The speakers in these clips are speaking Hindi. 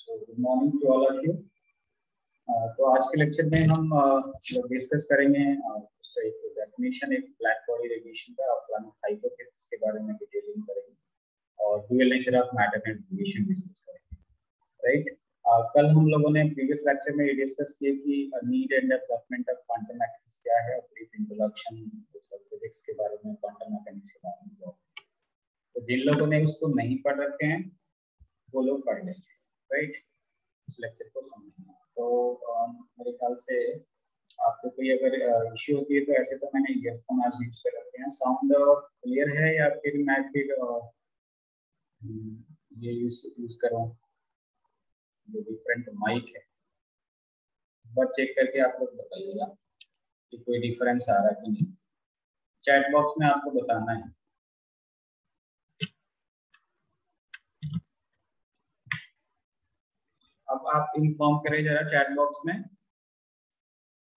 Good morning to all of you. तो आज के लेक्चर में हम डिस्कस करेंगे उसका एक डेफिनेशन, एक ब्लैक बॉडी रेडिएशन का और प्लान हाइपोथेसिस के बारे में डिटेलिंग करेंगे और dual nature of matter and radiation discuss करेंगे, राइट। कल हम लोगों ने प्रीवियस लेक्चर में ये डिस्कस किया कि need and development of quantum mechanics क्या है, ब्रीफ इंट्रोडक्शन फिजिक्स के बारे में, क्वांटम मैकेनिक्स के बारे में। तो जिन लोगों ने उसको नहीं पढ़ रखे हैं वो लोग पढ़ लेंगे, राइट, इस लेक्चर को समझना। तो मेरे ख्याल से आपको कोई अगर इश्यू होती है तो ऐसे तो मैंने ईयरफोन आज यूज कर रखे हैं। साउंड क्लियर है या फिर मैं फिर ये यूज करूँ जो डिफरेंट माइक है, बस चेक करके आप लोग बताइएगा कि कोई डिफरेंस आ रहा है कि नहीं। चैट बॉक्स में आपको बताना है। अब आप इन्फॉर्म करें जरा चैट बॉक्स में,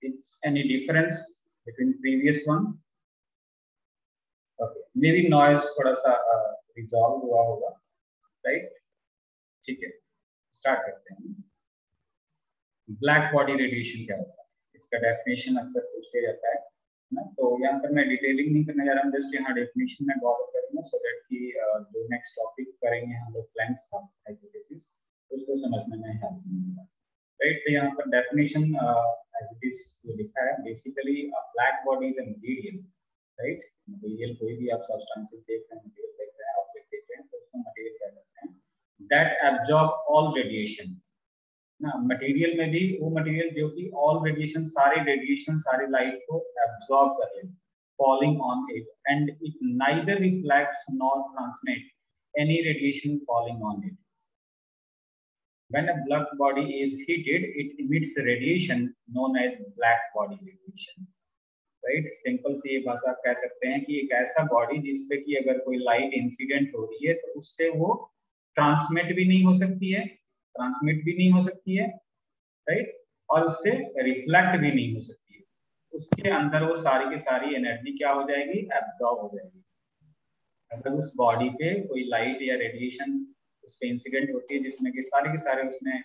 it's any difference between previous one. Okay, may be noise थोड़ा सा रिजॉल्व हुआ होगा, राइट। ठीक है, स्टार्ट करते हैं। ब्लैक बॉडी रेडिएशन क्या होता है, इसका डेफिनेशन अक्सर पूछा जाता है ना। तो यहाँ पर मैं डिटेलिंग नहीं करने जा रहा हूँ, जस्ट यहाँ डेफिनेशन में गौर करेंगे सो दैट कि जो नेक्स्ट टॉपिक करेंगे हम लोग प्लैंक्स का हाइपोथेसिस, उसको समझने में हेल्प मिलेगा, राइट। तो यहाँ पर डेफिनेशन एज इट इज लिखा है, basically black body is a material, right. Material कोई भी आप सब्सटेंसेस देख रहे हैं, मटेरियल देख रहे हैं, ऑब्जेक्ट देख रहे हैं, तो उसको मटेरियल कह सकते हैं। दैट एब्जॉर्ब ऑल रेडिएशन ना, मटेरियल में भी वो मटेरियल जो कि ऑल रेडिएशन, सारे रेडिएशन, सारी लाइट को एब्जॉर्ब कर ले, falling on it and it neither reflects nor transmit any radiation falling on it. When a black body is heated, it emits radiation known as black body radiation, right? Simple सी ये भाषा आप कह सकते हैं कि एक ऐसा बॉडी जिसपे कि अगर कोई लाइट इंसिडेंट हो रही है तो उससे वो ट्रांसमिट भी नहीं हो सकती है, राइट, और उससे रिफ्लेक्ट भी नहीं हो सकती है। उसके अंदर वो सारी की सारी एनर्जी क्या हो जाएगी, एब्जॉर्ब हो जाएगी। अगर उस बॉडी पे कोई लाइट या रेडिएशन उस पे इंसिडेंट होती है जिसमें कि सारे के सारे उसमें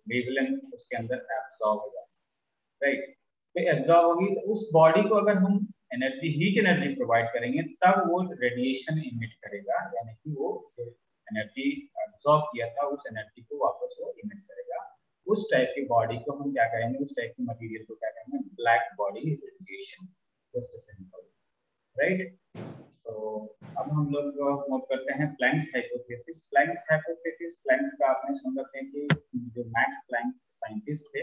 वेवलेंथ उसके अंदर एब्जॉर्ब हो जाए, राइट। तो एब्जॉर्ब होगी तो उस बॉडी को अगर हम एनर्जी, हीट एनर्जी प्रोवाइड करेंगे तब वो रेडिएशन इमिट करेगा, यानी कि वो जो एनर्जी एब्जॉर्ब किया था उस एनर्जी को वापस वो इमिट करेगा। उस टाइप की बॉडी को हम क्या कहेंगे, उस टाइप की मटेरियल को क्या कहेंगे, black body radiation, just simple, right. तो अब हम लोग मूव करते हैं प्लैंक्स हाइपोथेसिस। प्लैंक्स का आपने सुन रखे हैं कि जो मैक्स प्लैंक साइंटिस्ट थे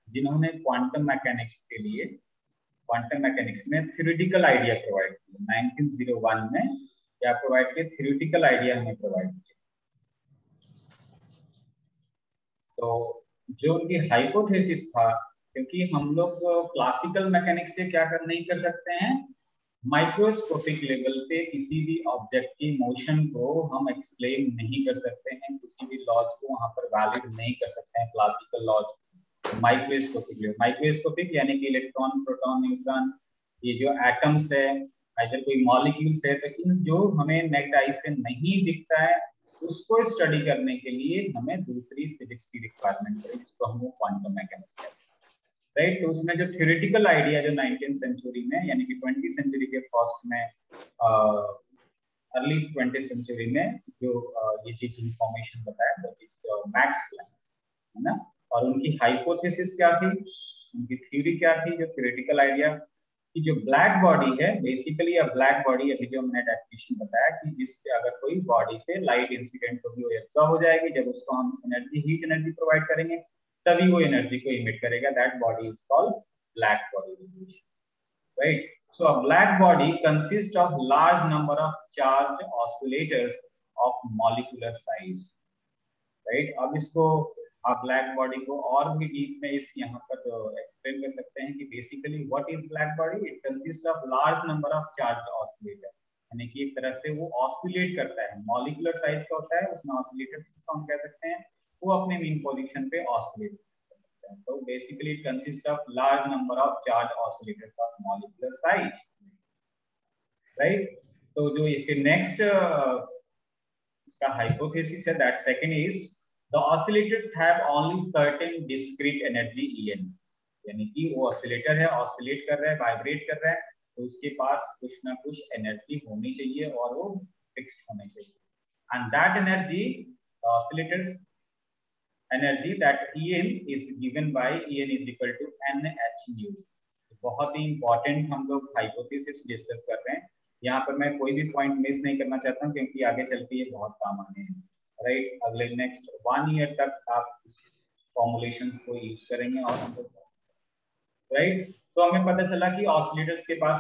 जिन्होंने क्वांटम मैकेनिक्स के लिए, क्वांटम मैकेनिक्स में थ्योरेटिकल आइडिया प्रोवाइड किया। 1901 में क्या प्रोवाइड किया, थ्योरेटिकल आइडिया हमें प्रोवाइड किया। तो जो उनकी हाइपोथेसिस था, क्योंकि हम लोग क्लासिकल मैकेनिक्स से क्या कर नहीं कर सकते हैं, माइक्रोस्कोपिक लेवल पे किसी भी ऑब्जेक्ट की मोशन को हम एक्सप्लेन नहीं कर सकते हैं, किसी भी लॉज को वहां पर वैलिड नहीं कर सकते हैं classical laws. Microscopic level, microscopic यानी कि इलेक्ट्रॉन, प्रोटॉन, न्यूट्रॉन, ये जो एटम्स है, अगर कोई मॉलिक्यूल्स है, तो इन जो हमें नेक्ड आई से नहीं दिखता है उसको स्टडी करने के लिए हमें दूसरी फिजिक्स की रिक्वायरमेंट है, जिसको हम क्वांटम मैकेनिक्स कहते हैं, राइट। तो उसमें जो थ्योरेटिकल आइडिया जो 19th सेंचुरी में, यानी कि 20th सेंचुरी के फर्स्ट में, अर्ली 20th सेंचुरी में जो ये चीज इंफॉर्मेशन बताया, दैट इज मैक्स प्लैंक, है ना। और उनकी हाइपोथेसिस क्या थी, उनकी थ्योरी क्या थी, जो थ्योरेटिकल आइडिया कि जो ब्लैक बॉडी है, बेसिकली अ ब्लैक बॉडी, अभी जो मैंने डेफिनेशन बताया कि जिसपे अगर कोई बॉडी पे लाइट इंसिडेंट होगी वो एब्जॉर्ब हो जाएगी, जब उसको हम एनर्जी, हीट एनर्जी प्रोवाइड करेंगे तभी वो एनर्जी को इमिट करेगा। That body is called black body radiation, right. So a black body consist of large number of charged oscillators of molecular size, right. अब इसको आप ब्लैक बॉडी को और भी डीप में इस यहाँ पर एक्सप्लेन कर सकते हैं कि basically what is black body, it consist of large number of charged oscillator, यानी कि एक तरह से वो ऑसिलेट करता है, मॉलिक्यूलर साइज का होता है, उसमें ऑसिलेटर हम कह सकते हैं, वो अपने मीन पोजीशन पे ऑसिलेट करते हैं। तो basically it consist of large number of charge oscillators of molecular size, right. तो जो इसके नेक्स्ट इसका हाइपोथेसिस है, that second is The oscillators have only certain discrete energy En, यानी कि वो ऑसिलेटर है, ऑसिलेट कर रहा है, वाइब्रेट कर रहा है, तो उसके पास कुछ ना कुछ एनर्जी होनी चाहिए और वो फिक्स्ड होनी चाहिए. And that energy, the oscillators energy, that En is given by En is equal to NH nu. बहुत ही इंपॉर्टेंट हम लोग हाइपोथेसिस डिस्कस कर रहे हैं. यहाँ पर मैं कोई भी पॉइंट मिस नहीं करना चाहता हूँ क्योंकि आगे चल के ये बहुत काम आने हैं. राइट, अगले नेक्स्ट 1 ईयर तक आप इस फॉर्मुलेशन को यूज करेंगे और हम लोग राइट. तो हमें पता चला कि ऑसिलेटर्स के पास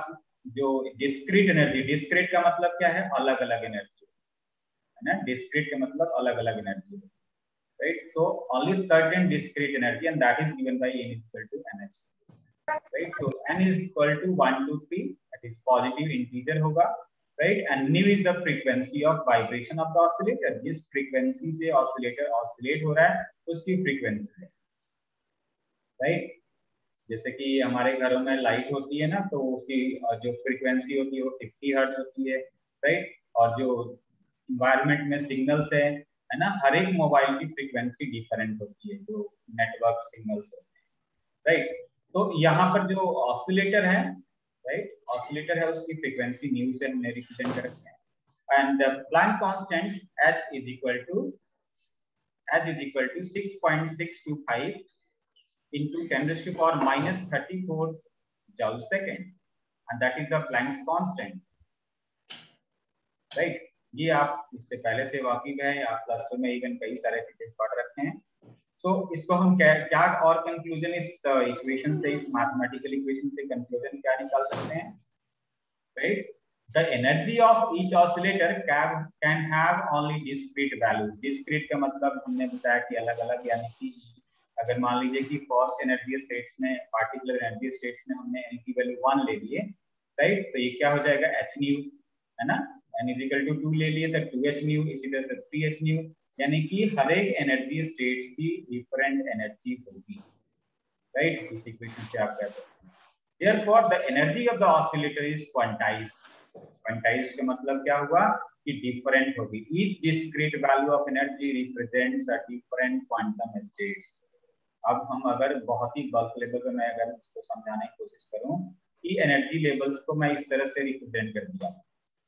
जो डिस्क्रीट एनर्जी, डिस्क्रीट का मतलब क्या है, अलग अलग एनर्जी है ना. डिस्क्रीट का मतलब अलग अलग energy, right. So only certain discrete energy and that is given by n equal to nh, right. So n is equal to 1 2 3, that is positive integer होगा, right. And nu is the frequency of vibration of the oscillator. जिस फ्रीक्वेंसी से ऑसिलेटर ऑसिलेट हो रहा है उसकी फ्रीक्वेंसी है, राइट. जैसे कि हमारे घरों में लाइट होती है ना, तो उसकी जो फ्रीक्वेंसी होती है वो 50 हर्ट्ज होती है, राइट. और जो इन्वायरमेंट में सिग्नल्स है ना, हर एक मोबाइल की फ्रीक्वेंसी डिफरेंट होती है, जो नेटवर्क सिग्नल्स होते हैं, राइट. तो यहाँ पर जो ऑसिलेटर है, राइट, ऑसिलेटर है, उसकी फ्रीक्वेंसी न्यू से हमने रिप्रेजेंट करते हैं. And the Planck constant h is equal to 6.625 into 10 raised to power minus 34 joule second, and that is the Planck's constant, right. ये आप इससे पहले से वाकिफ हैं, आप प्लस टू में इवन कई सारे चीजें पढ़ रखे हैं. तो इसको हम क्या और कंक्लूजन इस इक्वेशन से, इस मैथमेटिकल इक्वेशन से कंक्लूजन क्या निकाल सकते हैं, right. The energy of each oscillator can have only discrete values. Discrete का मतलब हमने बताया कि अलग अलग, यानी कि अगर मान लीजिए कि फर्स्ट एनर्जी स्टेट्स में, पार्टिकुलर एनर्जी स्टेट्स में हमने n की वैल्यू 1 ले लिए, राइट. तो ये क्या हो जाएगा, h nu, है ना. n is equal to 2 ले लिए तो 2h nu, इसी तरह से 3h nu, यानी कि हर एक एनर्जी स्टेट्स की डिफरेंट एनर्जी होगी, राइट. इस इक्वेशन से आप कह सकते हैं. Therefore the energy of the oscillator is quantized. Quantized का मतलब क्या हुआ कि डिफरेंट होगी. Each discrete value of energy represents a different quantum states. अब हम अगर बहुत ही बल्क लेवल पे मैं अगर इसको समझाने की कोशिश करूं कि एनर्जी लेवल्स को मैं इस तरह से रिप्रेजेंट कर दिया,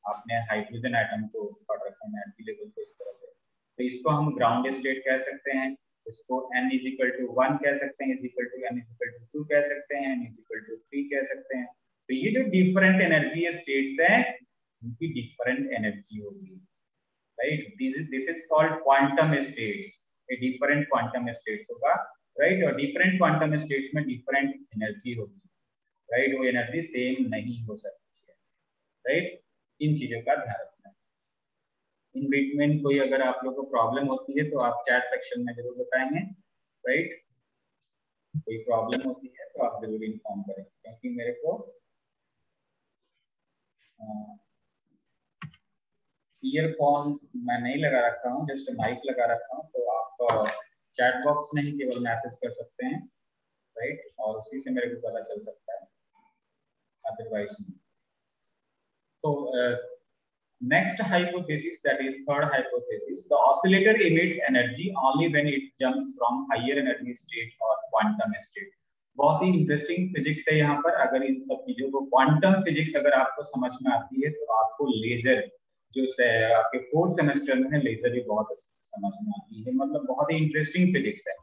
आपने हाइड्रोजन एटम को पढ़ रखा है एनर्जी लेवल को इस तरह से, तो इसको हम ग्राउंड स्टेट कह सकते हैं, इसको n इज इक्वल टू 1 कह सकते हैं, is equal to n is equal to 2 कह सकते हैं, n इज इक्वल टू 3 कह सकते हैं. तो ये जो डिफरेंट एनर्जी स्टेट्स हैं उनकी डिफरेंट एनर्जी होगी, right. This is called quantum states. A different quantum states होगा, राइट. और डिफरेंट क्वांटम स्टेट्स में डिफरेंट एनर्जी होगी, राइट. वो एनर्जी सेम नहीं हो सकती है, राइट. इन चीजों का ध्यान रखना है. इन बिटवीन कोई अगर आप लोगों को प्रॉब्लम होती है तो आप चैट सेक्शन में जरूर बताएंगे, राइट. कोई प्रॉब्लम होती है तो आप जरूर इन्फॉर्म करें, क्योंकि मेरे को ईयरफोन मैं नहीं लगा रखा हूँ, जस्ट माइक लगा रखा हूँ, तो आप चैट बॉक्स में ही केवल मैसेज कर सकते हैं, राइट. और उसी से मेरे को पता चल सकता है, अदरवाइज नहीं. तो next hypothesis, that is third hypothesis, the oscillator emits energy only when it jumps from higher energy state or quantum state. बहुत ही इंटरेस्टिंग फिजिक्स है यहाँ पर. अगर इन सब चीजों को, क्वांटम फिजिक्स अगर आपको समझ में आती है तो आपको लेजर जो आपके 4th सेमेस्टर में है, लेजर भी बहुत अच्छे से समझ में आती है. मतलब बहुत ही इंटरेस्टिंग फिजिक्स है.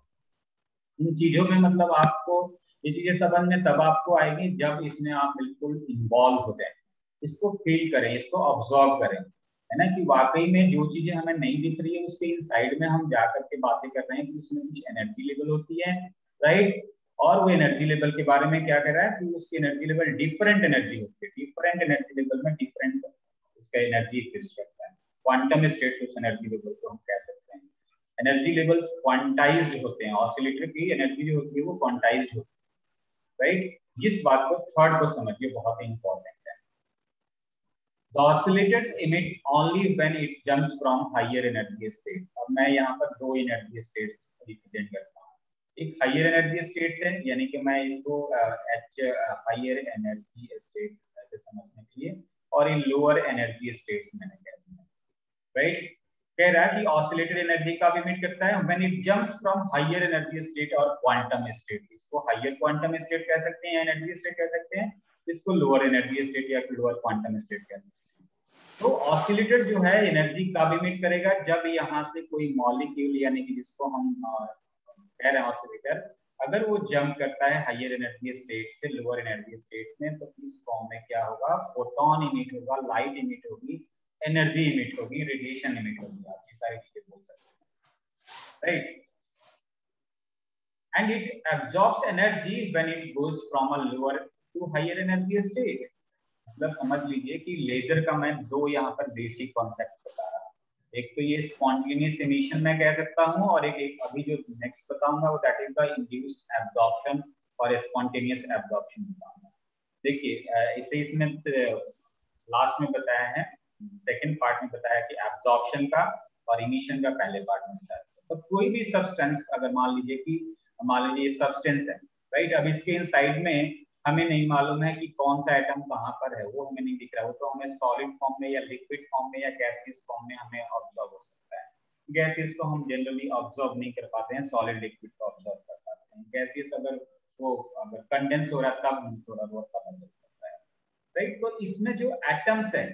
इन चीजों में मतलब आपको ये चीजें समझ में तब आपको आएगी जब इसमें आप बिल्कुल इन्वॉल्व हो जाए, इसको फील करें, इसको ऑब्जर्व करें, है ना. कि वाकई में जो चीजें हमें नहीं दिख रही है उसके इनसाइड में हम जाकर के बातें कर रहे हैं कि उसमें कुछ एनर्जी लेवल होती है, राइट. और वो एनर्जी लेवल के बारे में क्या कर रहा है कि उसकी एनर्जी लेवल डिफरेंट एनर्जी होती है, डिफरेंट एनर्जी लेवल में डिफरेंट उसका एनर्जी एग्जिस्ट करता है. क्वांटम स्टेट उस एनर्जी लेवल को हम कह सकते हैं. एनर्जी लेवल्स क्वांटाइज्ड होते हैं, ऑसिलेटर की एनर्जी जो होती है वो क्वांटाइज्ड होती है, राइट. जिस बात को थर्ड को समझिए, बहुत ही इंपॉर्टेंट है. The oscillators emit only when it jumps from higher energy states. अब मैं यहाँ पर दो एनर्जी स्टेट्स रिप्रेजेंट करता हूँ. एक हायर एनर्जी स्टेट है, यानी कि मैं इसको हायर एनर्जी स्टेट ऐसे समझने के लिए, और इन लोअर एनर्जी स्टेट्स मैंने कह दिया, राइट. कह रहा है कि ऑसिलेटर एनर्जी का भी इमिट करता है when it jumps from higher energy state और क्वांटम स्टेट। इसको हायर क्वांटम स्टेट कह सकते हैं, एनर्जी स्टेट कह सकते हैं, इसको लोअर एनर्जी स्टेट या फिर लोअर क्वांटम स्टेट कह सकते हैं। तो ऑसिलेटर जो है एनर्जी का भी इमिट करेगा जब यहाँ से कोई मॉलिक्यूल यानी कि जिसको हम कह रहे हैं ऑसिलेटर, अगर वो जंप करता है हायर एनर्जी स्टेट से लोअर एनर्जी स्टेट में, तो इस फॉर्म में क्या होगा, फोटोन इमिट होगा, लाइट इमिट होगी, एनर्जी इमिट होगी, रेडिएशन इमिट होगी, आप ये सारी चीजें बोल सकते हैं, right. And it absorbs energy when it goes from a lower to higher energy state. मतलब समझ लीजिए कि लेजर का मैं दो यहाँ पर बेसिक कॉन्सेप्ट बता रहा हूँ। एक तो ये स्पॉन्टेनियस एमिशन मैं कह सकता हूँ, और एक अभी जो नेक्स्ट बताऊंगा वो that is the induced absorption और स्पॉन्टेनियस एब्जॉर्प्शन बताऊंगा। देखिए इसे इसमें लास्ट में बताया है, सेकंड पार्ट में बताया कि एब्जॉर्प्शन का और इमिशन का पहले पार्ट में बताया। तो कोई भी सब्सटेंस अगर मान लीजिए सब्सटेंस है, राइट, अब इसके इनसाइड में हमें नहीं मालूम है कि कौन सा एटम कहाँ पर है, वो हमें नहीं दिख रहा है, वो तो हमें सॉलिड फॉर्म में या लिक्विड फॉर्म में या गैसियस फॉर्म में हमें ऑब्जर्व हो सकता है। गैसियस को हम जनरली ऑब्जर्व नहीं कर पाते हैं, सॉलिड लिक्विड को ऑब्जर्व कर पाते हैं। गैसियस अगर कंडेंस हो रहा है तब थोड़ा बहुत पता चल सकता है, राइट। तो इसमें जो एटम्स है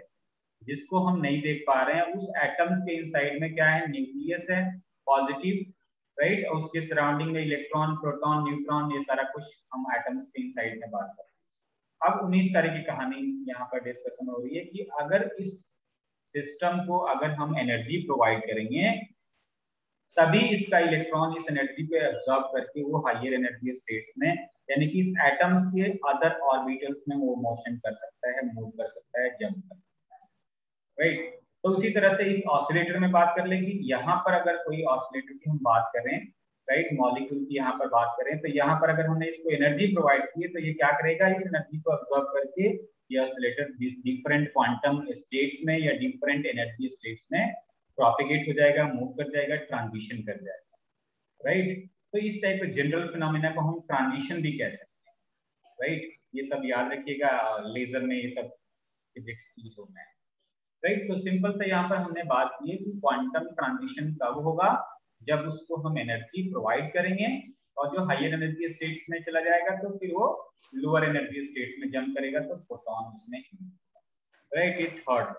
जिसको हम नहीं देख पा रहे हैं, उस एटम्स के इनसाइड में क्या है, न्यूक्लियस है पॉजिटिव, राइट, और उसके सराउंडिंग में इलेक्ट्रॉन, प्रोटॉन, न्यूट्रॉन, ये सारा कुछ हम एटम्स के इनसाइड में बात कर रहे हैं। अब 19 तारीख की कहानी यहाँ पर डिस्कशन हो रही है कि अगर इस सिस्टम को अगर हम एनर्जी प्रोवाइड करेंगे तभी इसका इलेक्ट्रॉन इस एनर्जी को एब्जॉर्ब करके वो हायर एनर्जी स्टेट्स में यानी कि इस एटम्स के अदर ऑर्बिटल्स में वो मोशन कर सकता है, मूव कर सकता है, जंप कर सकता है, राइट। तो उसी तरह से इस ऑसिलेटर में बात कर लेंगे। यहाँ पर अगर कोई ऑसिलेटर की हम बात करें, राइट, मॉलिक्यूल की यहाँ पर बात करें, तो यहाँ पर अगर हमने इसको एनर्जी प्रोवाइड की है तो ये क्या करेगा, इस एनर्जी को अब्सॉर्ब करके ये ऑसिलेटर डिफरेंट क्वांटम स्टेट्स में या डिफरेंट एनर्जी स्टेट्स में प्रोपिगेट हो जाएगा, मूव कर जाएगा, ट्रांजिशन कर जाएगा, राइट। तो इस टाइप के जनरल फिनोमेना को हम ट्रांजिशन भी कह सकते हैं, राइट। ये सब याद रखिएगा, लेजर में ये सब फिजिक्स की जो है, राइट। तो सिंपल से यहाँ पर हमने बात की है कि क्वांटम ट्रांजिशन कब होगा, जब उसको हम एनर्जी प्रोवाइड करेंगे और जो हायर एनर्जी स्टेट में चला जाएगा तो फिर वो लोअर एनर्जी स्टेट में जंप करेगा तो फोटोन उसमें, right. It third,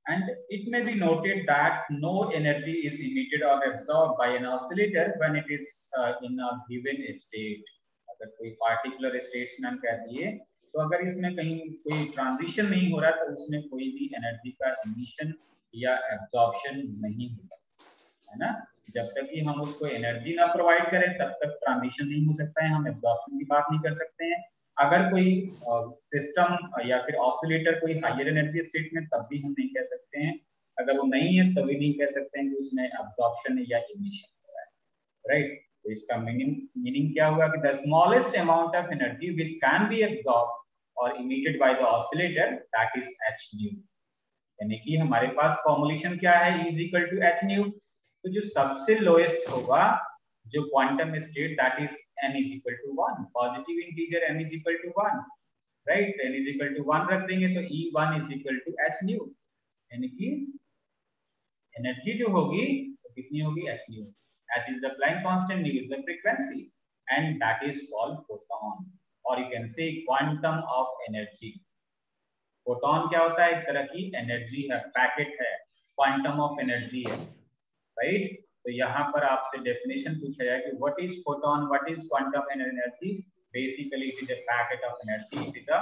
and it may be noted that no energy is emitted or absorbed by an oscillator when it is in a given state। अगर कोई पार्टिकुलर स्टेट में हम कह दिए तो अगर इसमें कहीं कोई ट्रांजिशन नहीं हो रहा तो उसमें कोई भी एनर्जी का इमिशन या एब्जॉर्प्शन नहीं होगा, है ना। जब तक कि हम उसको एनर्जी ना प्रोवाइड करें तब तक ट्रांजिशन नहीं हो सकता है, हम एब्जॉर्प्शन की बात नहीं कर सकते हैं। अगर कोई सिस्टम या फिर ऑसिलेटर कोई हायर एनर्जी स्टेट में, तब भी हम नहीं कह सकते हैं, अगर वो नहीं है तभी नहीं कह सकते हैं कि उसमें एब्जॉर्प्शन या इमिशन हो रहा है, राइट। तो इसका मीनिंग क्या होगा कि the smallest amount of energy which can be absorbed और emitted by the oscillator that is H nu. यानी कि हमारे पास फॉर्मुलेशन क्या है, E is equal to h new. तो जो सबसे लोएस्ट होगा जो quantum state that is n is equal to 1, positive integer n is equal to 1, right. n is equal to 1 रख देंगे तो E1 is equal to h new, यानी कि एनर्जी जो होगी तो कितनी होगी, h new. h is the Planck constant, nu is the frequency, and that is called photon, or you can say quantum of energy। Photon क्या होता है, एक तरह की एनर्जी है, पैकेट है, क्वांटम ऑफ एनर्जी है, राइट। तो यहाँ पर आपसे डेफिनेशन पूछा जाए कि what is photon, what is quantum energy. Basically it is a packet of energy, it is a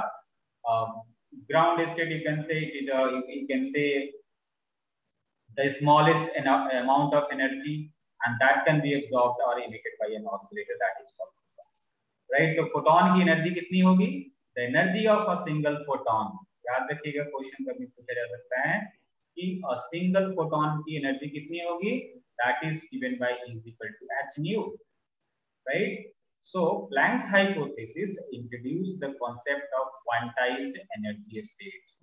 ground state, you can say it is you can say the smallest amount of energy and that can be absorbed or emitted by an oscillator, that is called photon, right। तो फोटोन की एनर्जी कितनी होगी, the energy of a single photon, याद रखिएगा क्वेश्चन कभी पूछा जा सकता है कि a single photon की एनर्जी कितनी होगी, that is given by E is equal to h nu, right। So Planck's hypothesis introduced the concept of quantized energy states।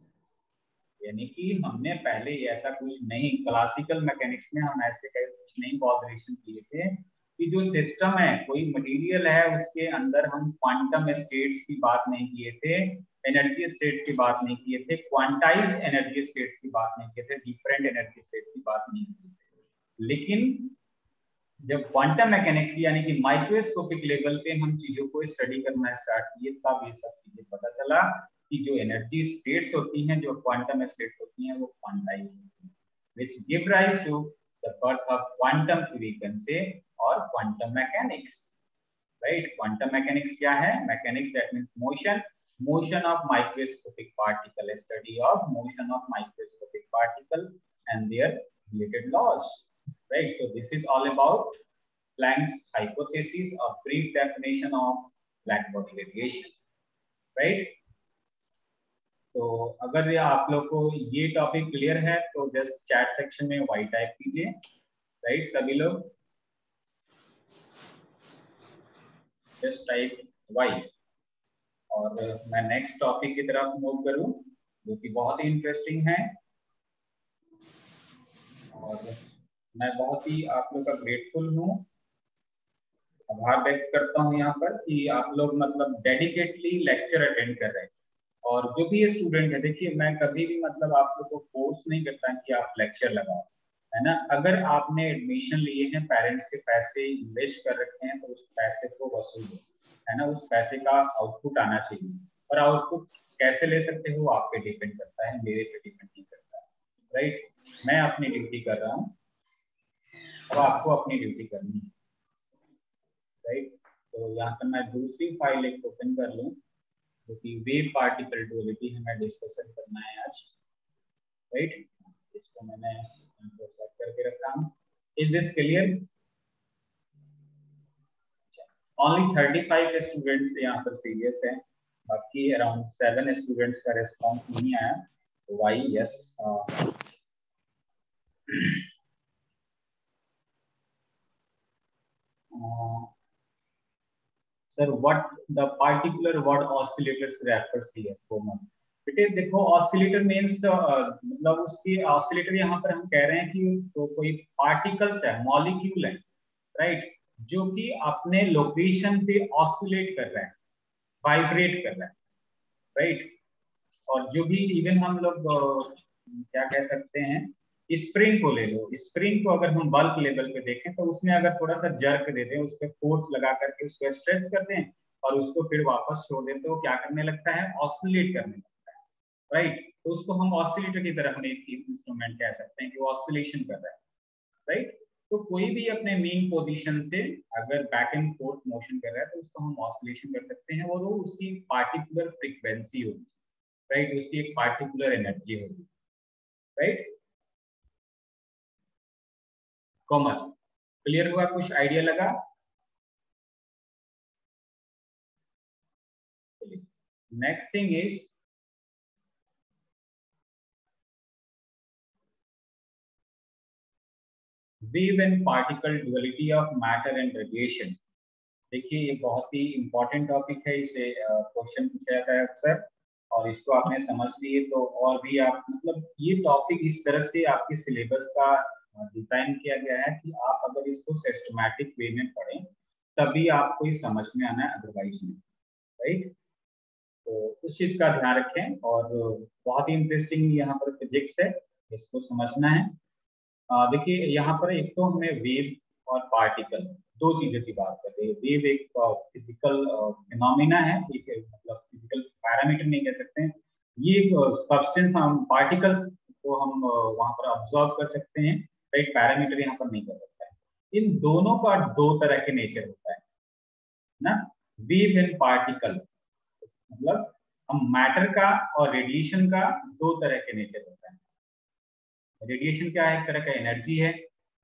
यानी कि हमने पहले ऐसा कुछ नहीं, क्लासिकल मैकेनिक्स में हम ऐसे कुछ नहीं ऑब्जर्वेशन किए थे कि जो सिस्टम है, कोई मटेरियल है, उसके अंदर हम क्वांटम स्टेट्स की बात नहीं किए थे एनर्जी स्टेट्स की बात नहीं किए थे, क्वांटाइज्ड एनर्जी स्टेट्स की बात नहीं किए थे, डिफरेंट एनर्जी स्टेट्स की बात नहीं की थी। लेकिन जब क्वांटम मैकेनिक्स यानी कि माइक्रोस्कोपिक लेवल पे हम चीजों को स्टडी करना स्टार्ट किए, तब ये सब चीजें पता चला कि जो एनर्जी स्टेट्स होती हैं, जो क्वांटम स्टेट्स होती हैं, वो क्वांटाइज होती हैं, which give rise to the birth of quantum frequency or quantum mechanics, right? Quantum mechanics क्या है? Mechanics that means motion of microscopic particle, study of motion of microscopic particle and their related laws, right? So this is all about Planck's hypothesis or brief definition of black body radiation, right? तो अगर ये आप लोग को ये टॉपिक क्लियर है तो जस्ट चैट सेक्शन में वाई टाइप कीजिए, राइट? सभी लोग जस्ट टाइप वाई। और मैं नेक्स्ट टॉपिक की तरफ मूव करूं जो कि बहुत ही इंटरेस्टिंग है, और मैं बहुत ही आप लोग का ग्रेटफुल हूँ, आभार व्यक्त करता हूँ यहाँ पर कि आप लोग मतलब डेडिकेटली लेक्चर अटेंड कर रहे हैं। और जो भी ये स्टूडेंट है, देखिए मैं कभी भी मतलब आप लोग को फोर्स नहीं करता कि आप लेक्चर लगाओ, है ना? अगर आपने एडमिशन लिए हैं, पेरेंट्स के पैसे इन्वेस्ट कर रखे हैं, तो उस पैसे को वसूलो, है ना? उस पैसे का आउटपुट आना चाहिए, और आउटपुट कैसे ले सकते हो आप पे डिपेंड करता है, मेरे पे डिपेंड नहीं करता है, राइट? मैं अपनी ड्यूटी कर रहा हूँ, अब आपको अपनी ड्यूटी करनी है, राइट? तो यहाँ पर मैं दूसरी फाइल एक ओपन कर लूँ, जो कि वेव पार्टिकल ड्यूअलिटी हमें डिस्कशन करना है आज, राइट? इसको मैंने सेट करके रखा हूँ। Is this clear? Only 35 students यहाँ पर सीरियस है, बाकी अराउंड 7 स्टूडेंट्स का रिस्पांस नहीं आया, तो why? Yes. Sir what the particular word oscillators refers here? Come on बेटे देखो, ऑसिलेटर मींस मतलब उसकी ऑसिलेटर यहाँ पर हम कह रहे हैं कि तो कोई पार्टिकल्स है, मॉलिक्यूल है, राइट, जो कि अपने लोकेशन पे ऑसिलेट कर रहा है, वाइब्रेट कर रहा है, राइट? और जो भी इवन हम लोग क्या कह सकते हैं, स्प्रिंग को ले लो, स्प्रिंग को अगर हम बल्क लेवल पे देखें तो उसमें अगर थोड़ा सा जर्क दे दें, उस पर फोर्स लगा करके उसको स्ट्रेच कर दें और उसको फिर वापस छोड़ दें, तो क्या करने लगता है? ऑसिलेट करने लगता है, राइट? तो उसको हम ऑसिलेटर की तरह अपने इंस्ट्रूमेंट कह सकते हैं कि वो ऑसिलेशन कर रहा है, राइट? तो कोई भी अपने मेन पोजीशन से अगर बैक एंड फोर्थ मोशन कर रहा है तो उसको हम ऑसिलेशन कर सकते हैं, और वो उसकी पार्टिकुलर फ्रीक्वेंसी होगी, राइट? उसकी एक पार्टिकुलर एनर्जी होगी, राइट? कॉमन क्लियर हुआ? कुछ आइडिया लगा? Next thing is wave and particle duality of matter and radiation. देखिए ये बहुत ही इंपॉर्टेंट टॉपिक है, इसे क्वेश्चन पूछा जाता है अक्सर, और इसको आपने समझ लिए तो और भी आप मतलब ये टॉपिक इस तरह से आपके सिलेबस का डिजाइन किया गया है कि आप अगर इसको सिस्टमैटिक वे में पढ़ें तभी आपको ये समझ में आना है, अदरवाइज नहीं, राइट? तो उस चीज का ध्यान रखें। और बहुत ही इंटरेस्टिंग यहाँ पर फिजिक्स है, इसको समझना है। देखिए यहाँ पर एक तो हमें वेव और पार्टिकल दो चीजों की बात करते हैं। वेव एक फिजिकल फिनोमिना है, एक मतलब फिजिकल पैरामीटर नहीं कह सकते हैं, ये एक सब्सटेंस, हम पार्टिकल्स को हम वहां पर ऑब्जॉर्व कर सकते हैं, राइट? पैरामीटर यहाँ पर नहीं कर सकता है। इन दोनों का दो तरह के नेचर होता है ना, वेव एंड पार्टिकल, मतलब हम मैटर का और रेडिएशन का दो तरह के नेचर होता है। रेडिएशन क्या है? एक तरह का एनर्जी है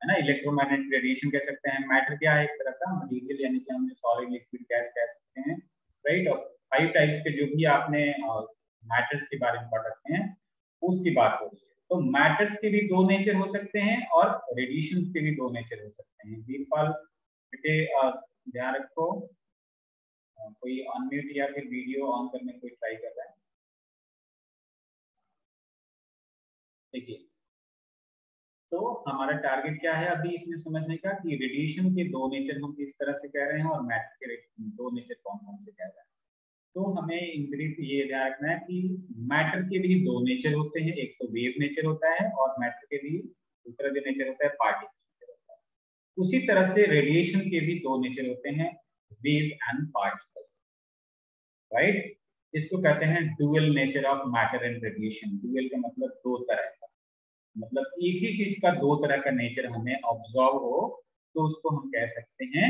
ना, इलेक्ट्रोमैग्नेटिक रेडिएशन कह सकते हैं। मैटर क्या है? एक तरह का मटेरियल, यानी कि हम सॉलिड, लिक्विड, गैस कह सकते हैं, राइट? और 5 टाइप्स के जो भी आपने मैटर्स के बारे में पढ़ रखे हैं उसकी बात हो रही है। तो मैटर्स के भी दो नेचर हो सकते हैं और रेडिएशन के भी दो नेचर हो सकते हैं। वीरपाल बेटे ध्यान रखो, कोई अनम्यूट या फिर वीडियो ऑन करने कोई ट्राई कर रहा है? देखिए, तो हमारा टारगेट क्या है अभी इसमें समझने का कि रेडिएशन के दो नेचर हम किस तरह से कह रहे हैं और मैटर के दो नेचर कौन कौन से कह रहे हैं। तो हमें इन ब्रीफ ये ध्यान रखना है कि मैटर के भी दो नेचर होते हैं, एक तो वेव नेचर होता है और मैटर के भी दूसरा जो नेचर होता है पार्टिकल नेचर होता है। उसी तरह से रेडिएशन के भी दो नेचर होते हैं, वेव एंड पार्टिकल, राइट। इसको कहते हैं dual nature of matter and radiation. Dual का मतलब दो तरह का, मतलब एक ही चीज का दो तरह का नेचर हमें ऑब्जर्व हो तो उसको हम कह सकते हैं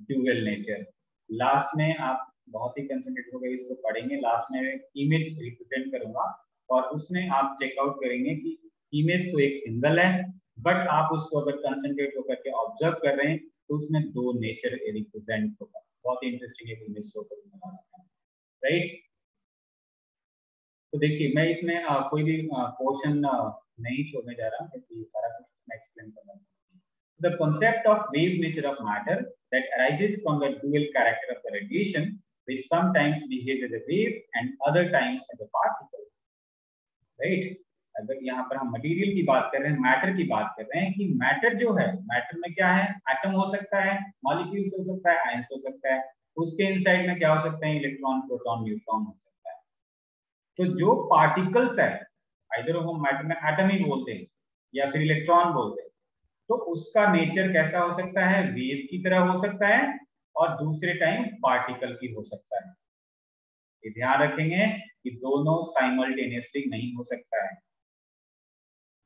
डुअल नेचर। लास्ट में आप बहुत ही कंसंट्रेट हो गए इसको पढ़ेंगे, लास्ट में इमेज रिप्रेजेंट करूंगा और उसमें आप चेकआउट करेंगे कि इमेज तो एक सिंगल है, बट आप उसको अगर कंसंट्रेट होकर के ऑब्जर्व कर रहे हैं तो उसमें दो नेचर रिप्रेजेंट होगा। बहुत ही इंटरेस्टिंग एक इमेज शो करूंगा, राइट। तो देखिए मैं इसमें कोई भी पोर्शन नहीं छोड़ने जा रहा क्योंकि सारा कुछ मैं एक्सप्लेन कर रहा हूँ। The concept of wave nature of matter that arises from the dual character of the radiation, which sometimes behaves as a wave and other times as a particle, right? अगर यहाँ पर हम मटेरियल की बात कर रहे हैं, मैटर की बात कर रहे हैं कि मैटर जो है, मैटर में क्या है, एटम हो सकता है, मॉलिक्यूल्स हो सकता है, आयंस हो सकता है, उसके इनसाइड में क्या हो सकते हैं, इलेक्ट्रॉन, प्रोटॉन, न्यूट्रॉन हो सकता है। तो जो पार्टिकल्स है, आइदर हम मैटर में एटम ही बोलते हैं या फिर इलेक्ट्रॉन बोलते हैं, तो उसका नेचर कैसा हो सकता है, वेव की तरह हो सकता है और दूसरे टाइम पार्टिकल की हो सकता है। ये ध्यान रखेंगे कि दोनों साइमल्टेनियसली नहीं हो सकता है,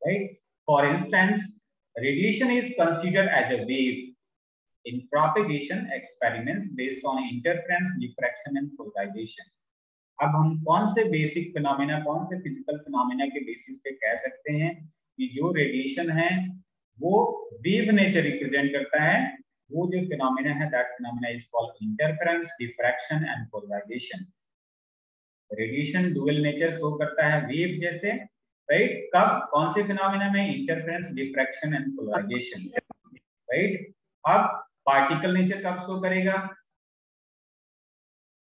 right. For instance, radiation is considered as a wave in propagation experiments based on interference, diffraction and polarisation. अब हम कौन से बेसिक फिनोमेना, कौन से फिजिकल फिनोमेना के बेसिस पे कह सकते हैं कि जो रेडिएशन है वो वेव नेचर रिप्रेजेंट करता है। वो जो फिनोमेना है, that phenomena is called interference, diffraction and polarisation. Radiation dual nature show करता है वेव जैसे, राइट। कब, कौन से फिनोमेना में, interference, diffraction and polarisation, right. अब पार्टिकल नेचर कब शो करेगा,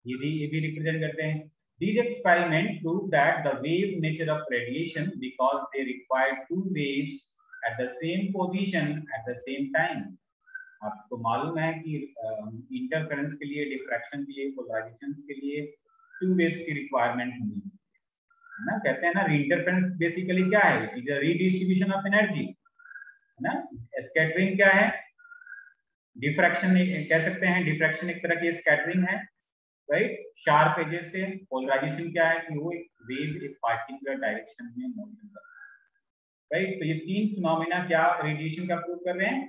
ये भी रिप्रेजेंट करते हैं। These experiments prove that the wave nature of radiation because they require two waves at the same position at the same time. आपको मालूम है कि इंटरफेरेंस के लिए, डिफ्रैक्शन के लिए, पोलराइजेशन के लिए टू वेव्स की रिक्वायरमेंट होगी, है ना। कहते हैं ना, इंटरफेरेंस बेसिकली क्या है, is a redistribution of energy, है ना। स्कैटरिंग क्या है, डिफ्रैक्शन कह सकते हैं, डिफ्रैक्शन एक तरह की स्कैटरिंग है, राइट। शार्प एजेस से पोलराइजेशन क्या है कि वो एक वेव एक पार्टिकुलर डायरेक्शन में मोशन करता है, राइट। तो ये तीन फिनोमेना क्या रेडिएशन का प्रूव कर रहे हैं,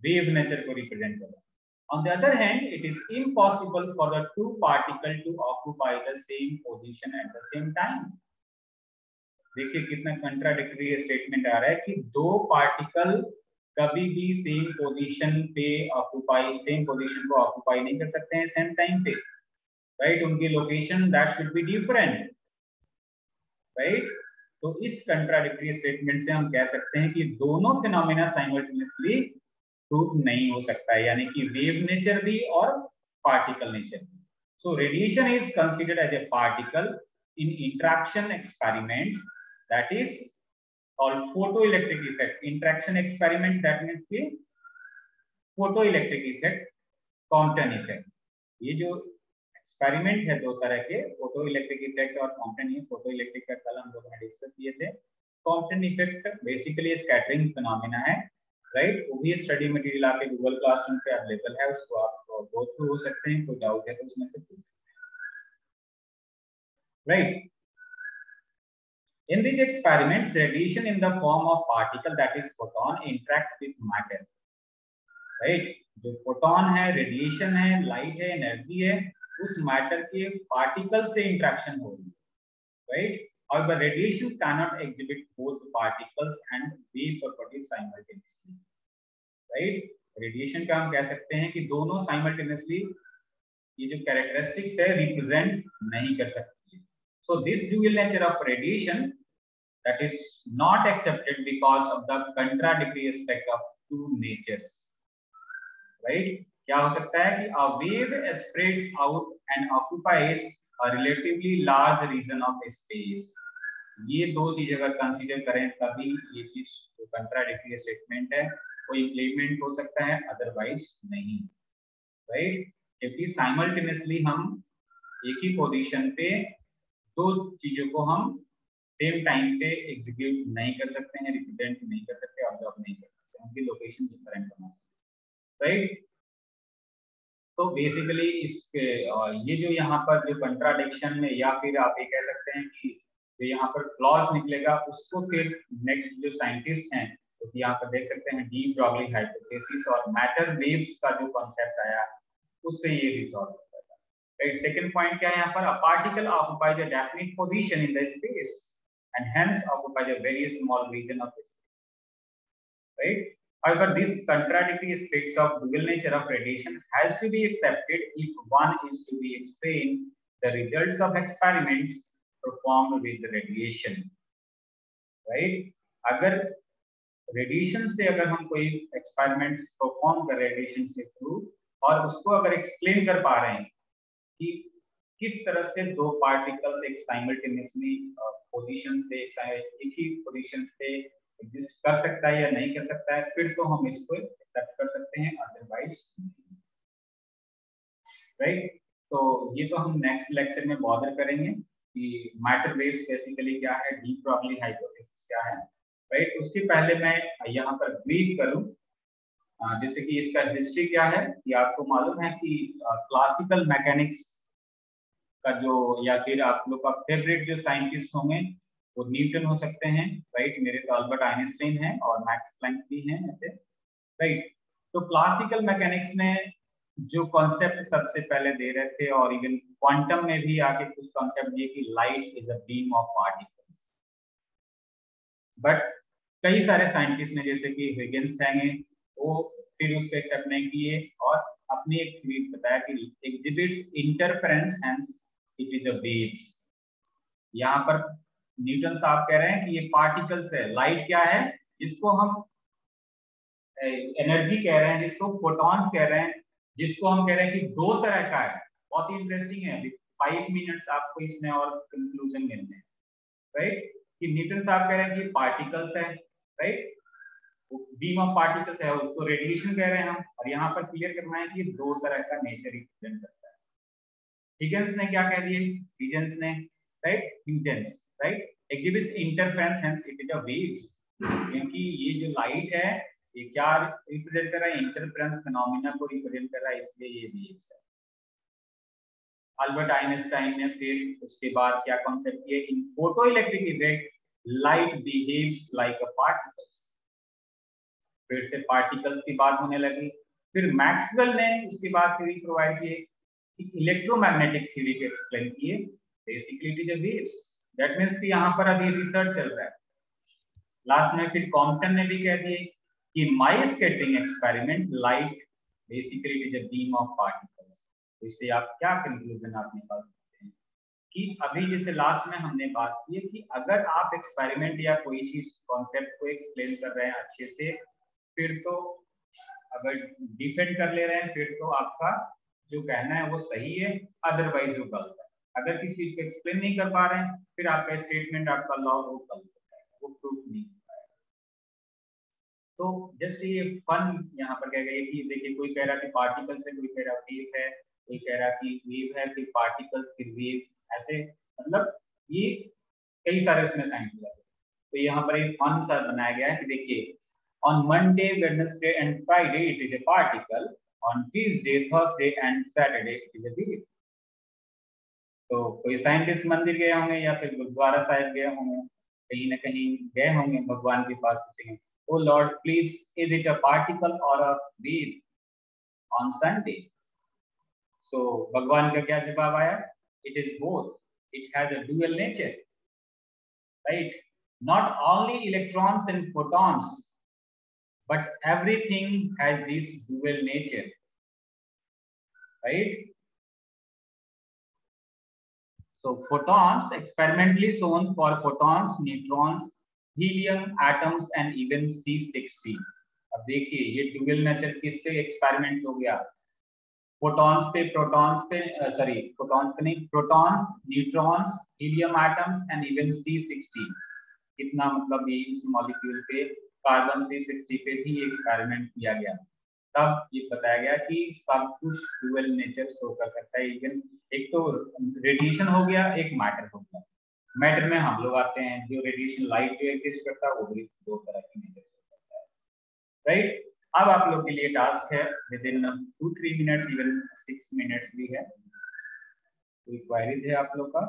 वेव नेचर को रिप्रेजेंट कर रहे हैं। On the other hand, it is impossible for the two particles to occupy the same position at the same time. देखिए कितना कंट्राडिक्टरी स्टेटमेंट आ रहा है कि दो पार्टिकल कभी भी सेम पोजीशन पे ऑक्यूपाई, सेम पोजीशन को ऑक्यूपाई नहीं कर सकते हैं सेम टाइम पे, राइट। उनकी location that should be different, right. तो इस कंट्राडिक्टरी स्टेटमेंट से हम कह सकते हैं कि दोनों फिनोमेना साइमल्टेनियसली प्रूफ नहीं हो सकता है, यानी कि वेव नेचर भी और पार्टिकल नेचर भी। So radiation is considered as a particle in interaction experiments, that is called photoelectric effect. Interaction experiment that means कि फोटोइलेक्ट्रिक इफेक्ट, कॉम्पटन इफेक्ट। ये जो एक्सपेरिमेंट है दो तरह के, फोटो इलेक्ट्रिक इफेक्ट और कॉम्पटन। ये फोटो इलेक्ट्रिक का कल हम लोगों ने डिस्कस किए थे। Compton effect basically scattering phenomena है, राइट। वो भी स्टडी मटेरियल आपके गूगल क्लासरूम पे अवेलेबल है, उसको आप गो थ्रू हो सकते हैं, कोई डाउट है तो उसमें से पूछ सकते हैं, right. In these experiments, radiation in the form of particle, that is photon, interacts with matter, right. जो फोटोन है, रेडिएशन है, लाइट है, एनर्जी है, उस मैटर के पार्टिकल से इंटरेक्शन हो रही है, right. However, radiation cannot exhibit both particles and wave properties simultaneously, right. Radiation का हम कह सकते हैं कि दोनों साइमल्टेनियसली ये जो कैरेक्टरिस्टिक्स है रिप्रेजेंट नहीं कर सकती है। So this dual nature of radiation that is not accepted because of the contradictory aspect of two natures, right. क्या हो सकता है कि a wave spreads out and occupies a relatively large region of space। ये दो चीजें अगर कंसीडर करें तभी ये चीज जो कंट्राडिक्टरी स्टेटमेंट है वो इंप्लीमेंट हो सकता है, अदरवाइज नहीं, राइट। क्योंकि साइमल्टेनियसली हम एक ही पोजीशन पे दो चीजों को हम सेम टाइम पे एग्जीक्यूट नहीं कर सकते हैं, रिप्रेजेंट नहीं कर सकते, ऑब्जर्व नहीं कर सकते, उनकी लोकेशन डिफरेंट होना चाहिए, राइट। तो बेसिकली इसके ये जो यहाँ पर जो कंट्राडिक्शन में, या फिर आप ये कह सकते हैं कि जो यहाँ पर क्लॉज निकलेगा उसको फिर नेक्स्ट जो साइंटिस्ट हैं तो यहाँ पर देख सकते हैं डी ब्रॉगली हाइपोथेसिस और मैटर वेव्स का जो कॉन्सेप्ट आया उससे ये रिजॉल्व होता है। राइट, सेकंड पॉइंट क्या है यहाँ पर, a particle occupies a definite position in the space and hence occupies a very small region of space, right. However, this contradictory aspects of dual nature of radiation has to be accepted if one is to be explained the results of experiments performed with the radiation, right? अगर रेडिएशन से अगर हम कोई एक्सपेरिमेंट्स परफॉर्म कर रेडिएशन से थ्रू और उसको अगर एक्सप्लेन कर पा रहे हैं कि किस तरह से दो पार्टिकल्स एक साइमल्टेनियसली पोजीशन पे एक ही पोजीशन पे एग्जिस्ट कर सकता है या नहीं कर सकता है, फिर तो हम इसको एक्सेप्ट कर सकते हैं, अदरवाइज राइट। तो ये तो हम नेक्स्ट लेक्चर में बॉदर करेंगे कि मैटर वेव्स बेसिकली क्या है, डी ब्रॉगली हाइपोथेसिस क्या है, राइट। उसके पहले मैं यहाँ पर ब्रीफ करूं जैसे कि इसका हिस्ट्री क्या है कि आपको मालूम है कि क्लासिकल मैकेनिक्स का जो या फिर आप लोग का फेवरेट जो साइंटिस्ट होंगे वो न्यूटन हो सकते हैं, राइट। मेरे तो अल्बर्ट आइंस्टाइन है और मैक्स प्लैंक भी हैं ऐसे, राइट। तो क्लासिकल मैकेनिक्स में जो कॉन्सेप्ट सबसे पहले दे रहे थे और इवन क्वांटम में भी आके कुछ कॉन्सेप्ट दिए कि light is a beam of particles, but कई सारे साइंटिस्ट ने जैसे कि हिगिंस हैं वो फिर उसको एक्सेप्ट नहीं किए और अपनी एक थ्योरी बताया कि exhibits interference hence it is a waves. यहाँ पर न्यूटन साहब कह रहे हैं कि ये पार्टिकल्स है, लाइट क्या है जिसको हम एनर्जी कह रहे हैं, जिसको फोटॉन्स कह रहे हैं, जिसको हम कह रहे हैं कि दो तरह का है। बहुत ही इंटरेस्टिंग है, 5 मिनट्स आपको इसमें और कंक्लूजन मिलने हैं, राइट। कि न्यूटन साहब कह रहे हैं कि पार्टिकल्स है, राइट, बीम ऑफ पार्टिकल्स है, उसको रेडिएशन कह रहे हैं हम, और यहाँ पर क्लियर करना है कि दो तरह का नेचर रिप्रेजेंट करता है। हिगिंस ने क्या कह दिए, हिगिंस ने, right, Huygens, right, exhibits interference hence it is a waves, क्योंकि ये जो लाइट है ये क्या रिप्रेजेंट कर रहा है, इंटरफेरेंस फिनोमेना को रिप्रेजेंट कर रहा है, इसलिए ये वेव्स है। अल्बर्ट आइंस्टाइन ने फिर उसके बाद क्या कॉन्सेप्ट किया, in photo electric effect light behaves like a particles, फिर से पार्टिकल्स की बात होने लगी। फिर मैक्सवेल ने उसके बाद थ्योरी प्रोवाइड किए कि इलेक्ट्रोमैग्नेटिक थ्योरी को एक्सप्लेन किए, basically it is a waves. That means कि यहाँ पर अभी रिसर्च चल रहा है। लास्ट में फिर कॉम्पटन ने भी कह दिए कि my scattering experiment light basically it is a beam of particles. तो इससे आप क्या कंक्लूजन आप निकाल सकते हैं कि अभी जैसे लास्ट में हमने बात की है कि अगर आप एक्सपेरिमेंट या कोई चीज कॉन्सेप्ट को एक्सप्लेन कर रहे हैं अच्छे से, फिर तो अगर डिफेंड कर ले रहे हैं फिर तो आपका जो कहना है वो सही है, अदरवाइज वो गलत है। अगर किसी चीज को एक्सप्लेन नहीं कर पा रहे हैं फिर आपका स्टेटमेंट, आपका लॉ वो गलत है, वो प्रूफ नहीं हो पाएगा। तो जस्ट ये फन यहाँ पर कह गए कि देखिए कोई कह रहा कि पार्टिकल्स है, कोई कह रहा वेव है, कोई कह रहा कि वेव है फिर पार्टिकल्स फिर वेव, ऐसे मतलब ये कई सारे उसमें साइंस लगे। तो यहाँ पर एक फन सा बनाया गया है कि देखिए on Monday, Wednesday and Friday it is a particle, on Tuesday, Thursday and Saturday it is a wave। तो कोई साइंटिस्ट मंदिर गए होंगे या फिर गुरुद्वारा साहिब गए होंगे, कहीं ना कहीं गए होंगे, भगवान के पास पूछेंगे, O lord please is it a particle और a wave on Sunday. So भगवान का क्या जवाब आया, it is both, it has a dual nature, right, not only electrons and photons but everything has this dual nature, right? So photons experimentally shown for photons, neutrons, helium atoms and even C60। अब देखिए ये dual nature किस पे एक्सपेरिमेंट हो गया, फोटॉन्स पे, प्रोटॉन्स पे, सॉरी फोटॉन्स पे नहीं, protons, neutrons, helium atoms and even C60। कितना मतलब ये इस मॉलिक्यूल पे कार्बन C60 पे भी एक्सपेरिमेंट किया गया, तब ये बताया गया कि सब कुछ डुअल नेचर शो कर सकता है। इवन एक तो रेडिएशन हो गया, एक मैटर हो गया। मैटर में हम लोग आते हैं, जो रेडिएशन लाइट जो एग्जिस्ट करता है वो भी दो तरह के नेचर शो करता है, राइट। अब आप लोग के लिए टास्क है, with in 2-3 minutes, even 6 minutes भी है। कोई क्वेरीज है आप लोग का?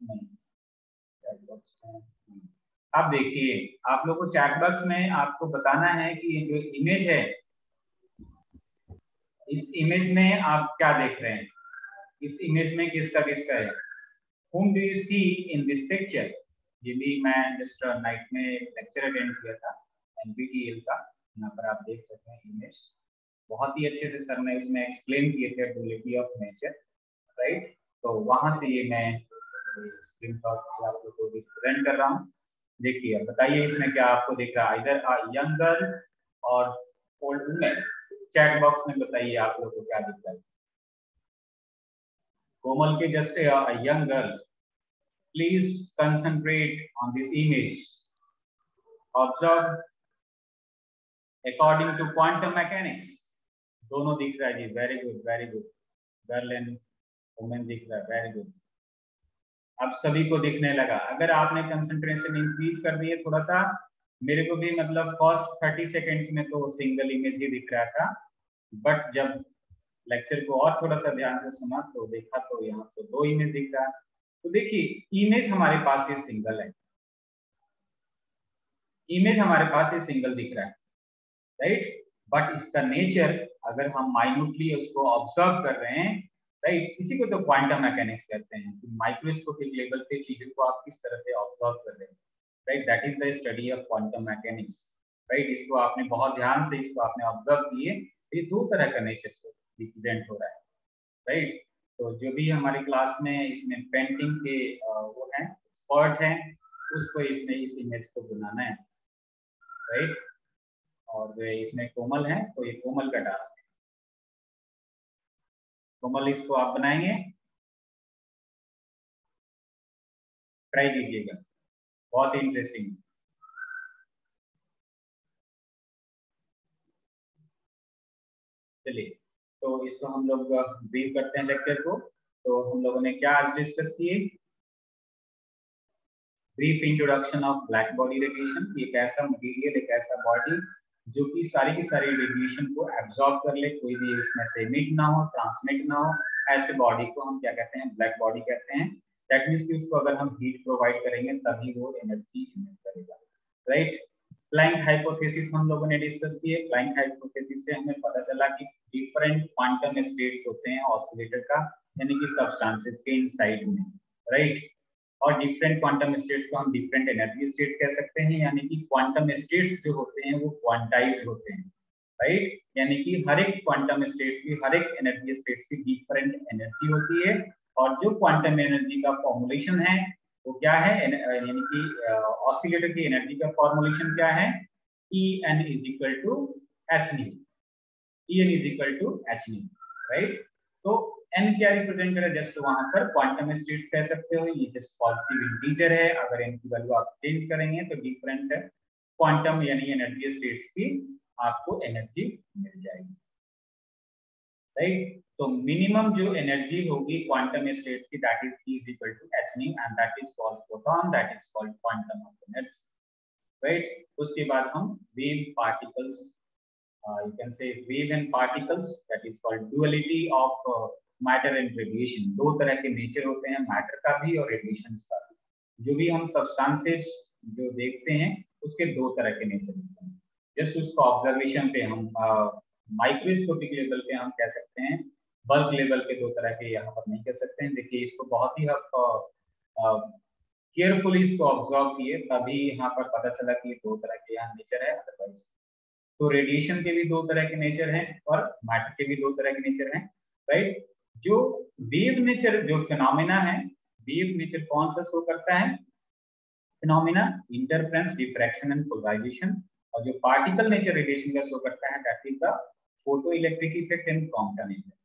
नहीं, चैट बॉक्स में आप देखिए, आप लोग को चैट बॉक्स में आपको बताना है कि ये जो इमेज है, इस इमेज में आप क्या देख रहे हैं, इस इमेज में किसका किसका है, whom do you see in this picture। ये भी मैं जस्ट नाइट में लेक्चर अटेंड किया था NPTEL का, यहाँ पर आप देख सकते हैं इमेज, बहुत ही अच्छे से सर ने इसमें एक्सप्लेन किए थे डुअलिटी ऑफ नेचर, राइट। तो वहां से ये मैं स्क्रीन शॉट आप लोग को रिप्रेजेंट कर रहा हूँ। देखिए बताइए इसमें क्या आपको दिख रहा है, इधर यंग गर्ल और ओल्ड वुमेन। चैट बॉक्स में बताइए आप लोग को क्या दिख रहा है। कोमल के just young girl, please concentrate on this image, observe according to quantum mechanics. दोनों दिख रहा है जी, very good very good, girl and women दिख रहा है, वेरी गुड। अब सभी को दिखने लगा। अगर आपने कंसंट्रेशन इंक्रीज कर दिए थोड़ा सा, मेरे को भी मतलब फर्स्ट 30 सेकेंड्स में तो सिंगल इमेज ही दिख रहा था, बट जब लेक्चर को और थोड़ा सा ध्यान से सुना तो देखा तो यहाँ तो दो इमेज दिख रहा है। तो देखिए इमेज हमारे पास ये सिंगल है, इमेज हमारे पास ये सिंगल दिख रहा है, राइट। बट इसका नेचर अगर हम माइन्यूटली उसको ऑब्जर्व कर रहे हैं, राइट, इसी को तो क्वांटम मैकेनिक्स कहते हैं कि माइक्रोस्कोपिक लेवल पे चीजों को आप किस तरह से ऑब्जर्व कर रहे हैं, right, that is the study of quantum mechanics, right. इसको आपने बहुत ध्यान से इसको आपने ऑब्जर्व किए, ये दो तरह का नेचर रिप्रेजेंट हो रहा है, राइट। तो जो भी हमारी क्लास में इसमें पेंटिंग के वो है एक्सपर्ट हैं, उसको इसमें इस इमेज को बनाना है, राइट। और जो इसमें कोमल है तो ये कोमल का टास्क है। कोमल इसको आप बनाएंगे, ट्राई कीजिएगा, बहुत ही इंटरेस्टिंग। चलिए तो इसको हम लोग ब्रीफ करते हैं लेक्चर को। तो हम लोगों ने क्या आज डिस्कस किए, brief introduction of black body radiation. एक ऐसा मटेरियल, एक ऐसा बॉडी जो कि सारी की सारी रेडिएशन को एब्जॉर्ब कर ले, कोई भी इसमें से एमिट ना हो, ट्रांसमिट ना हो, ऐसे बॉडी को हम क्या कहते हैं, ब्लैक बॉडी कहते हैं। दैट मींस कि उसको अगर हम हीट प्रोवाइड करेंगे तभी वो एनर्जी इमिट करेगा, राइट। प्लैंक हाइपोथेसिस हम लोगों ने डिस्कस किए। प्लैंक हाइपोथेसिस से हमें पता चला कि डिफरेंट क्वांटम स्टेट्स होते हैं ऑसिलेटर का, यानी कि सब्सटेंसेस के इनसाइड में, राइट। और डिफरेंट क्वांटम स्टेट्स को हम डिफरेंट एनर्जी स्टेट्स कह सकते हैं, यानी कि क्वांटम स्टेट्स जो होते हैं वो क्वांटाइज्ड होते हैं, राइट। यानी कि हर एक क्वांटम स्टेट्स की, हर एक एनर्जी स्टेट्स की डिफरेंट एनर्जी होती है। और जो क्वांटम एनर्जी का फॉर्मूलेशन है वो क्या है, यानी कि ऑसिलेटर की एनर्जी का फॉर्मूलेशन क्या है, En is equal to h nu, En is equal to h nu, right. तो n क्या रिप्रेजेंट करे, जस्ट वहां पर क्वांटम स्टेट कह सकते हो, ये जस्ट पॉजिटिव इंटीजर है। अगर n की वैल्यू आप चेंज करेंगे तो डिफरेंट क्वांटम यानी एनर्जी स्टेट्स की आपको एनर्जी मिल जाएगी, राइट। तो मिनिमम जो एनर्जी होगी क्वांटम स्टेट्स की, that is E is equal to h nu and that is called photon, that is called quantum of energy, right. उसके बाद हम wave particles, you can say wave and particles, that is called duality of matter and radiation। दो तरह के नेचर होते हैं, मैटर का भी और रेडिएशन का भी। जो भी हम सब्सटेंसेस जो देखते हैं उसके दो तरह के नेचर होते हैं। जस्ट उसको ऑब्जर्वेशन पे हम माइक्रोस्कोपिक लेवल पे हम कह सकते हैं, बल्क लेवल के दो तरह के यहाँ पर नहीं कह सकते हैं। देखिए इसको बहुत ही केयरफुली इसको ऑब्जर्व किए तभी यहाँ पर पता चला कि दो तरह के यहाँ नेचर है, अदरवाइज तो रेडिएशन के भी दो तरह के नेचर हैं और मैटर के भी दो तरह के नेचर हैं, राइट। जो वेव नेचर, जो फिनोमेना है, वेव नेचर कौन सा शो करता है, phenomena interference, diffraction and polarisation. और जो पार्टिकल नेचर रेडिएशन का शो करता है, that is the photo electric effect and quantum nature,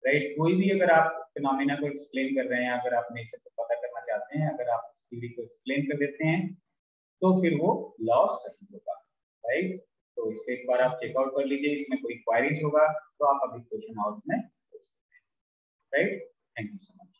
right. कोई भी अगर आप फिनोमेना को एक्सप्लेन कर रहे हैं, अगर आप नेचर को पता करना चाहते हैं, अगर आप थ्योरी को एक्सप्लेन कर देते हैं तो फिर वो लॉ सही होगा, राइट। तो इसको एक बार आप चेकआउट कर लीजिए, इसमें कोई क्वारीज होगा तो आप अभी क्वेश्चन आवर्स में, right. Thank you so much.